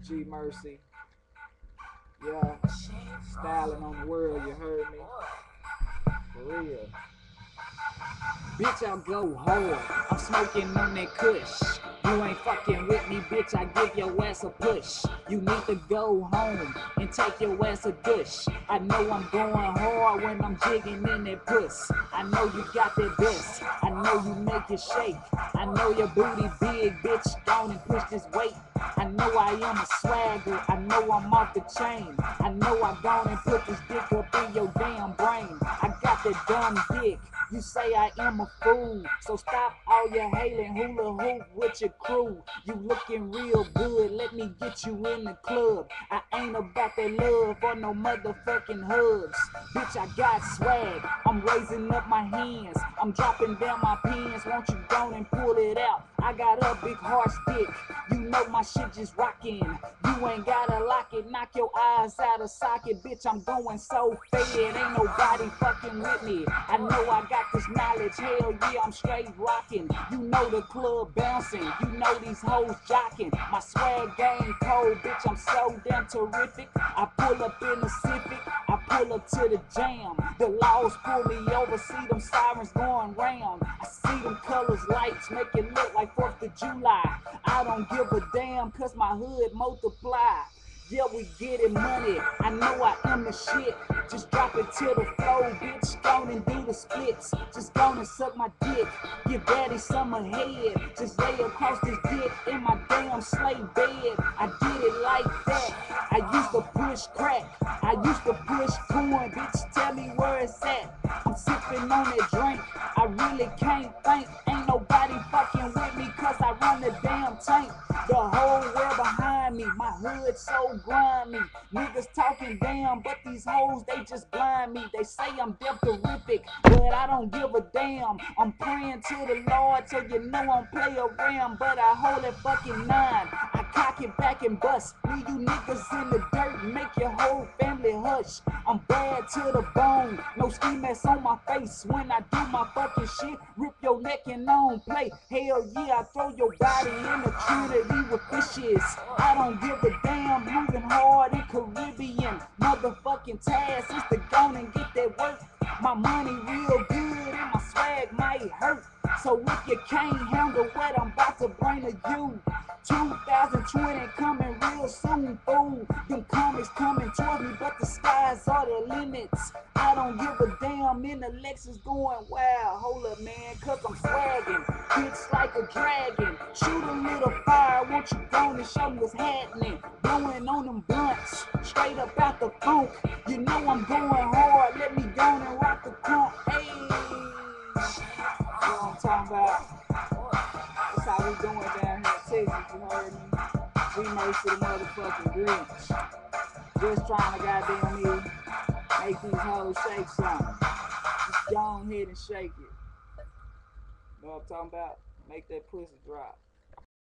G Mercy. Yeah. Styling on the world, you heard me? For real. Bitch, I'll go hard. I'm smoking on that kush. You ain't fucking with me, bitch. I give your ass a push. You need to go home and take your ass a dush. I know I'm going hard when I'm jigging in that puss. I know you got that best. I know you make it shake. I know your booty big, bitch. Go and push this weight. I know I am a swagger. I know I'm off the chain. I know I gone and put this dick up in your damn brain. I got that dumb dick. You say I am a fool, so stop all your hailing, hula hoop with your crew. You looking real good, let me get you in the club. I ain't about that love or no motherfucking hugs. Bitch, I got swag, I'm raising up my hands, I'm dropping down my pants, won't you go and pull it out? I got a big hard stick, you know my shit just rockin'. You ain't gotta lock it, knock your eyes out of socket. Bitch, I'm going so fed, ain't nobody fucking with me. I know I got this knowledge, hell yeah, I'm straight rockin'. You know the club bouncing, you know these hoes jockin'. My swag game cold, bitch, I'm so damn terrific. I pull up in the Civic, I pull up to the jam. The laws pull me over, see them sirens going round. I see them colors, lights, make it look like 4th of July. I don't give a damn, cause my hood multiply. Yeah, we getting money, I know I am the shit. Just drop it to the floor, bitch, go and do the splits. Just go and suck my dick, give daddy some head. Just lay across this dick in my damn slave bed. I did it like that, I used to push crack, I used to push corn, bitch, tell me where it's at. I'm sipping on that drink, I really can't think. Ain't nobody fucking with me, cause I run the damn tank. The whole world behind me, my hood so grimy. Niggas talking damn, but these hoes, they just blind me. They say I'm deaf terrific, but I don't give a damn. I'm praying to the Lord, so you know I'm play around, but I hold it fucking 9. I cock it back and bust, leave you niggas in the dirt, make your whole family hush. I'm bad to the bone, no ski mask on my face. When I do my fucking shit, rip your neck and on play. Hell yeah, I throw your body in the Trinity with fishes. I don't give a damn, moving hard in Caribbean. Motherfucking task is to go and get that work. My money real good and my swag might hurt. So if you can't handle what I'm about to bring to you, 2020 coming real soon, fool. Them comics coming towards me, but the skies are the limits. I don't give a damn, in the Lexus going wild. Hold up, man, cause I'm swagging. Bitch like a dragon. Shoot a little fire, won't you go and show me what's happening? Blowing on them blunts, straight up out the funk. You know I'm going hard, let me go and rock the crunk. Hey, you know what I'm talking about? That's how we doing down here in Texas, you heard me? G Mercy the motherfucking Grinch. Just trying to goddamn me make these hoes shake something. Just go ahead and shake it. You know what I'm talking about? Make that pussy drop.